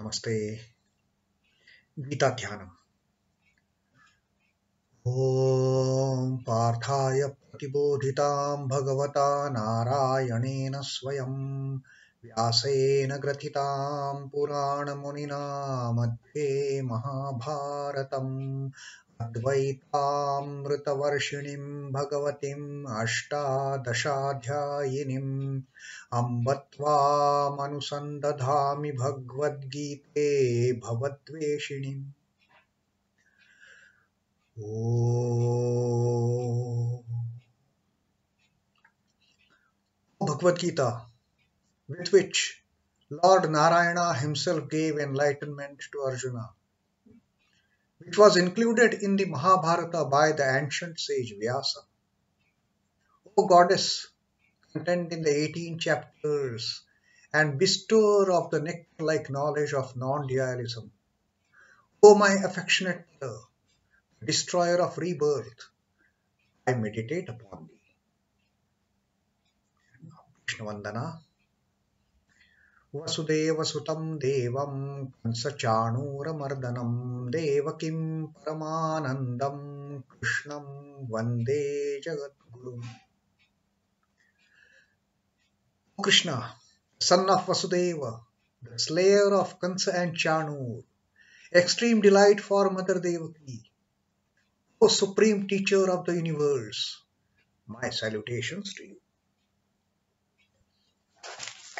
Namaste. Gita Dhyanam. Om Parthaya Pratibodhitam Bhagavata Narayanena Swayam Vyasena Gratitam Purana Munina Madhye Mahabharatam Advaitamritavarshinim Bhagavatim Ashtadashadhyayinim Ambatvam Anusandadhami Bhagavad Gite Bhavatveshinim. Oh, Bhagavad Gita, with which Lord Narayana himself gave enlightenment to Arjuna, which was included in the Mahabharata by the ancient sage Vyasa. O Goddess, contained in the 18 chapters and bestower of the nectar-like knowledge of non-dualism, O my affectionate mother, destroyer of rebirth, I meditate upon thee. Krishnavandana. Vasudeva sutam devam kansachanuramardanam devakim paramanandam krishnam vande jagadguru. O Krishna, son of Vasudeva, the slayer of Kansa and Chanur, extreme delight for Mother Devaki, O supreme teacher of the universe, my salutations to you.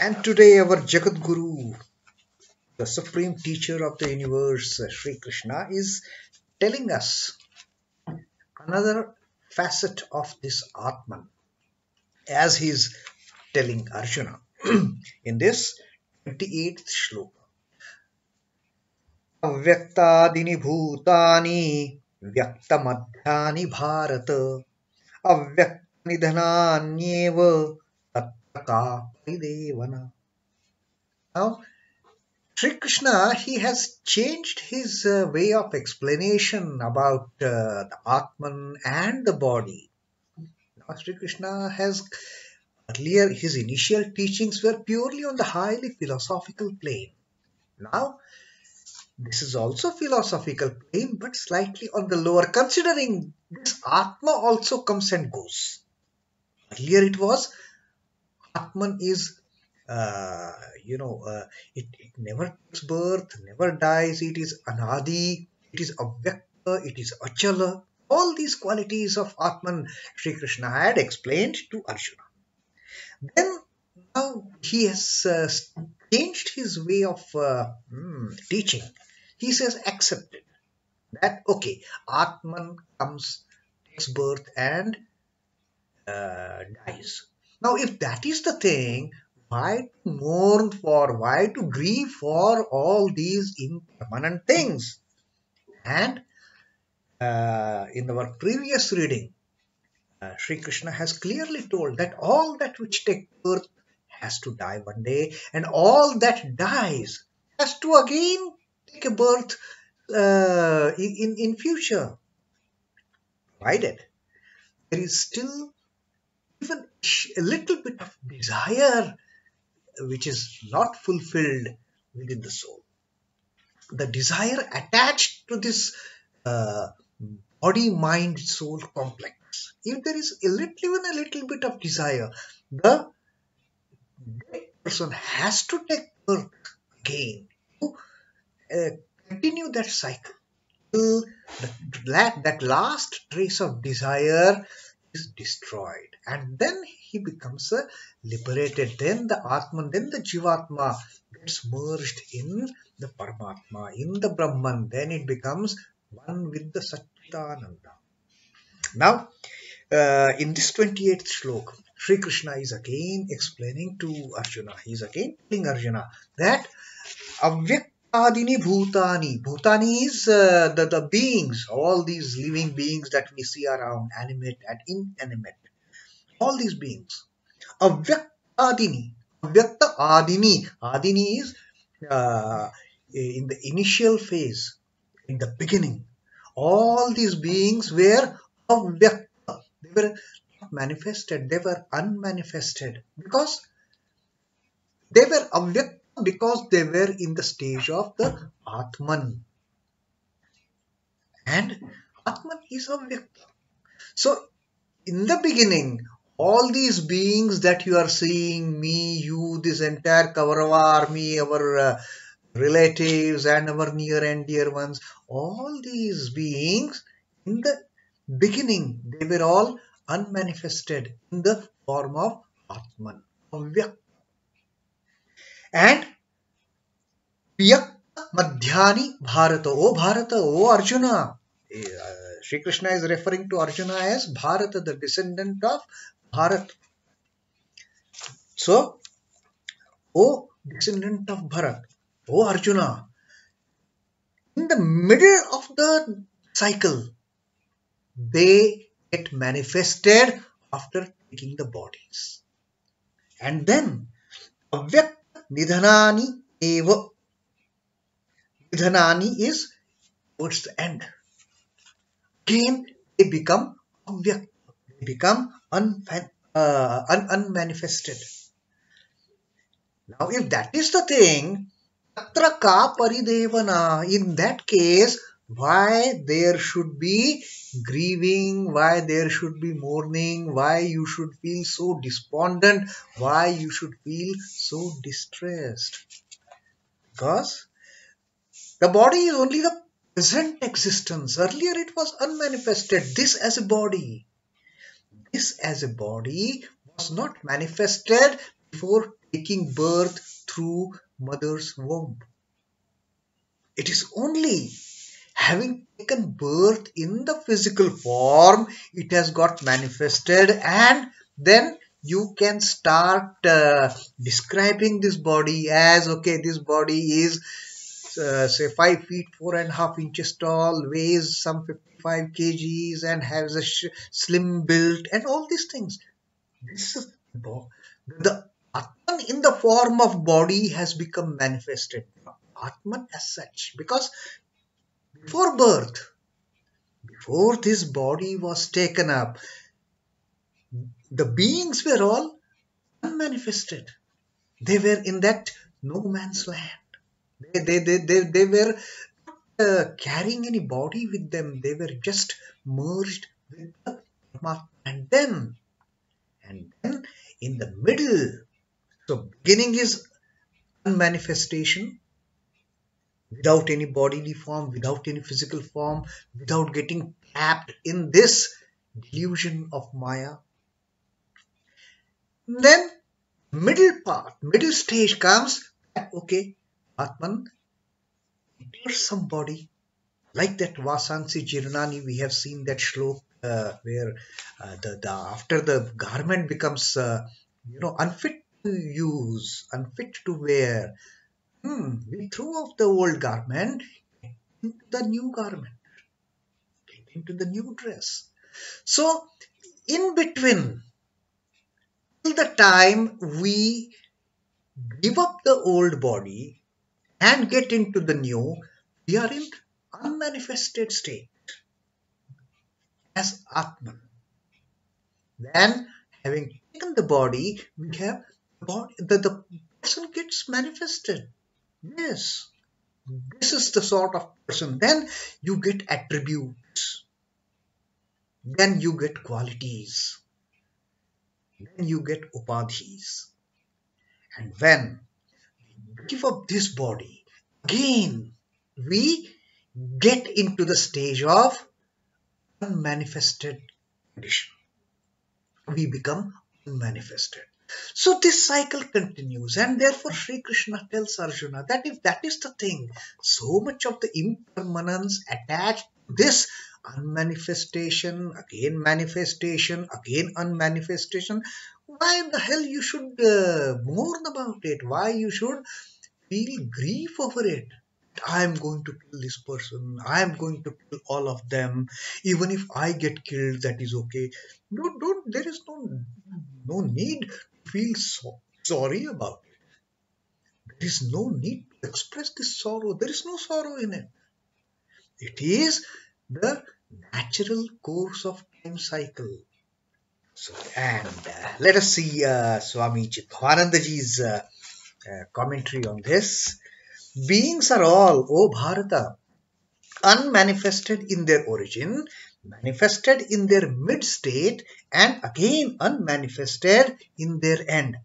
And today our Jagat Guru, the supreme teacher of the universe, Sri Krishna, is telling us another facet of this Atman, as he is telling Arjuna in this 28th Shloka. Avyakta-dini bhūtāni vyakta-madhyāni bhārata avyakta-nidhanānyeva tatra paridevanā. Now, Sri Krishna, he has changed his way of explanation about the Atman and the body. Now, Sri Krishna has earlier, his initial teachings were purely on the highly philosophical plane. Now, this is also philosophical plane, but slightly on the lower, considering this Atma also comes and goes. Earlier it was, Atman is, it never takes birth, never dies, it is anadi, it is avyakta, it is achala. All these qualities of Atman, Sri Krishna had explained to Arjuna. Then, now he has changed his way of teaching. He says, accepted that, okay, Atman comes, takes birth and dies. Now, if that is the thing, why to mourn for, why to grieve for all these impermanent things? And in our previous reading, Sri Krishna has clearly told that all that which takes birth has to die one day, and all that dies has to again take a birth in future, provided there is still even a little bit of desire which is not fulfilled within the soul. The desire attached to this body, mind, soul complex. If there is even a little bit of desire, the dead person has to take birth again to continue that cycle till that last trace of desire is destroyed, and then he becomes liberated. Then the Atman, then the Jivatma gets merged in the Paramatma, in the Brahman. Then it becomes one with the Satchidananda. Now, in this 28th Shloka, Sri Krishna is again explaining to Arjuna, he is again telling Arjuna that avyakta-dini bhūtāni. Bhūtāni is the beings, all these living beings that we see around, animate and inanimate. All these beings. Avyakta-dini. Avyakta-adini. Adini is in the initial phase, in the beginning. All these beings were avyakta. They were not manifested, they were unmanifested, because they were avyakta because they were in the stage of the Atman. And Atman is avyakta. So, in the beginning, all these beings that you are seeing, me, you, this entire Kaurava army, our relatives and our near and dear ones, all these beings, in the beginning, they were all unmanifested in the form of Atman, avyakta. And vyakta-madhyāni Bharata, O Bharata, O Arjuna. Sri Krishna is referring to Arjuna as Bharata, the descendant of Bharata. So, O descendant of Bharat, O Arjuna, in the middle of the cycle, they get manifested after taking the bodies. And then, avyakta-nidhanānyeva. Nidhanāni is towards the end. Again, they become avyakta. They become unmanifested. Now, if that is the thing, tatra ka paridevanā. In that case, why there should be grieving, why there should be mourning, why you should feel so despondent, why you should feel so distressed? Because the body is only the present existence. Earlier it was unmanifested. This as a body was not manifested before taking birth through mother's womb. It is only having taken birth in the physical form, it has got manifested, and then you can start describing this body as, okay, this body is say 5 feet 4.5 inches tall, weighs some 55 kgs and has a slim build and all these things. This is the Atman in the form of body has become manifested. Atman as such, because before birth, before this body was taken up, the beings were all unmanifested. They were in that no man's land. They were carrying any body with them. They were just merged with the Paramatma. And then in the middle, so beginning is unmanifestation, without any bodily form, without any physical form, without getting trapped in this delusion of Maya. Then middle stage comes, okay, Atman enters some body, like that Vasansi Jirnani. We have seen that Shloka where after the garment becomes unfit to use, unfit to wear, we threw off the old garment into the new garment, into the new dress. So in between, till the time we give up the old body and get into the new, we are in unmanifested state as Atman. Then, having taken the body, we have the person gets manifested. Yes, this is the sort of person. Then you get attributes. Then you get qualities. Then you get upadhis. And when we give up this body, again we get into the stage of unmanifested condition. We become unmanifested. So this cycle continues, and therefore Sri Krishna tells Arjuna that if that is the thing, so much of the impermanence attached to this unmanifestation, again manifestation, again unmanifestation, why in the hell you should mourn about it? Why you should feel grief over it? I am going to kill this person. I am going to kill all of them. Even if I get killed, that is okay. Don't. There is no need to feel sorry about it. There is no need to express this sorrow. There is no sorrow in it. It is the natural course of time cycle. So, and let us see Swami Chidbhavananda ji's commentary on this. Beings are all, O Bharata, unmanifested in their origin, manifested in their mid state, and again unmanifested in their end.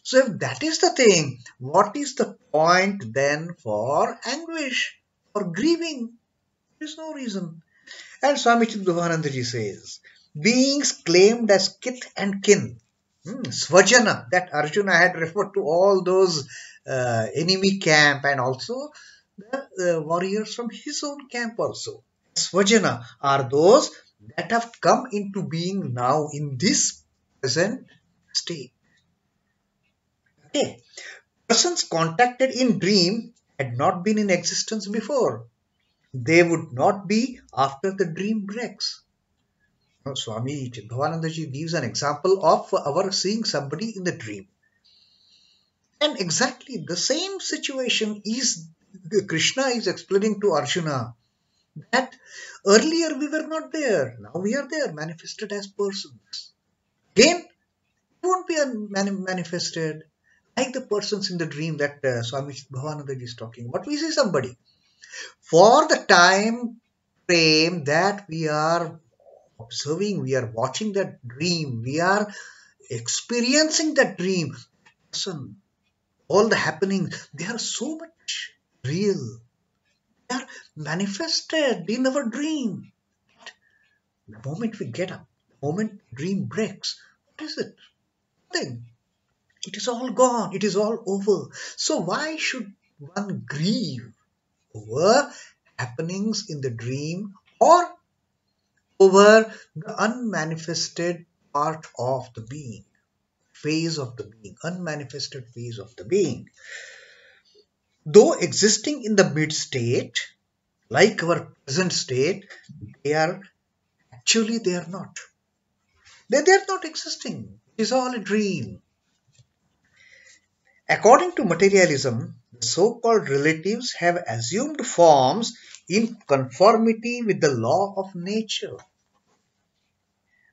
So if that is the thing, what is the point then for anguish, for grieving? There is no reason. And Swami Chidbhavananda says, beings claimed as kith and kin, Svajana, that Arjuna had referred to all those enemy camp and also the warriors from his own camp also. Svajana are those that have come into being now in this present state. Okay. Persons contacted in dream had not been in existence before. They would not be after the dream breaks. Now, Swami Chidbhavananda gives an example of our seeing somebody in the dream. And exactly the same situation is Krishna is explaining to Arjuna that earlier we were not there, now we are there, manifested as persons. Again, we won't be manifested like the persons in the dream that Swami Bhavananda is talking about. We see somebody. For the time frame that we are observing, we are watching that dream, we are experiencing that dream, person, all the happenings, they are so much real. They are manifested in our dream. The moment we get up, the moment the dream breaks, what is it? Nothing. It is all gone. It is all over. So why should one grieve over happenings in the dream or over the unmanifested part of the being, phase of the being, unmanifested phase of the being? Though existing in the mid state, like our present state, they are not. They are not existing. It is all a dream. According to materialism, the so-called relatives have assumed forms in conformity with the law of nature.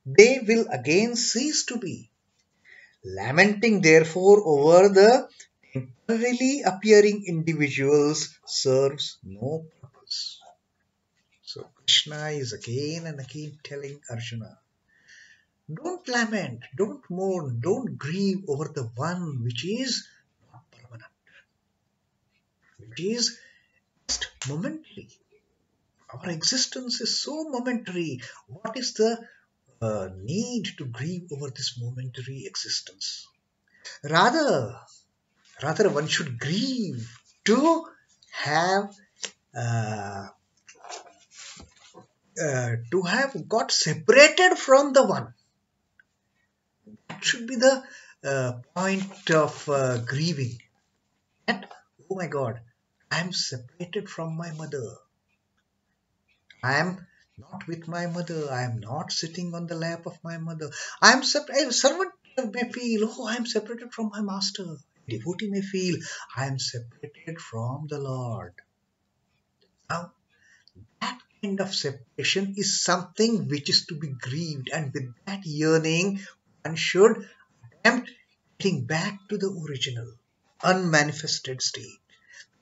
They will again cease to be. Lamenting therefore over the temporarily appearing individuals serves no purpose. So Krishna is again and again telling Arjuna, don't lament, don't mourn, don't grieve over the one which is not permanent, which is just momentary. Our existence is so momentary. What is the need to grieve over this momentary existence? Rather, one should grieve to have got separated from the one. That should be the point of grieving. And oh my God, I am separated from my mother. I am not with my mother. I am not sitting on the lap of my mother. I am separated. A servant may feel, oh, I am separated from my master. A devotee may feel, I am separated from the Lord. Now, that kind of separation is something which is to be grieved, and with that yearning, one should attempt getting back to the original, unmanifested state.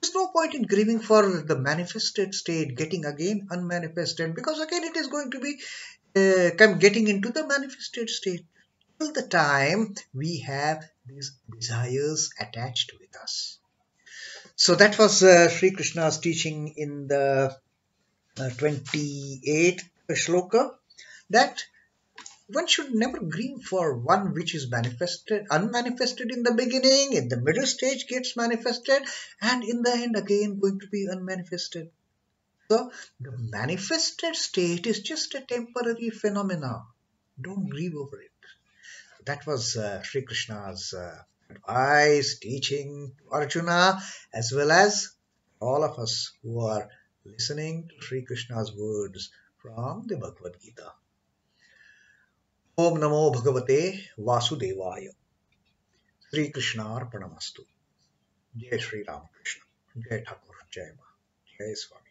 There's no point in grieving for the manifested state getting again unmanifested, because again it is going to be getting into the manifested state till the time we have these desires attached with us. So that was Sri Krishna's teaching in the 28th shloka, that one should never grieve for one which is unmanifested in the beginning, in the middle stage gets manifested, and in the end again going to be unmanifested. So the manifested state is just a temporary phenomena. Don't grieve over it. That was Sri Krishna's advice, teaching to Arjuna, as well as all of us who are listening to Sri Krishna's words from the Bhagavad Gita. Om Namo Bhagavate Vasudevaya. Sri Krishna Arpanamastu. Jai Sri Ramakrishna. Jai Thakur. Jai Ma. Jai Swami.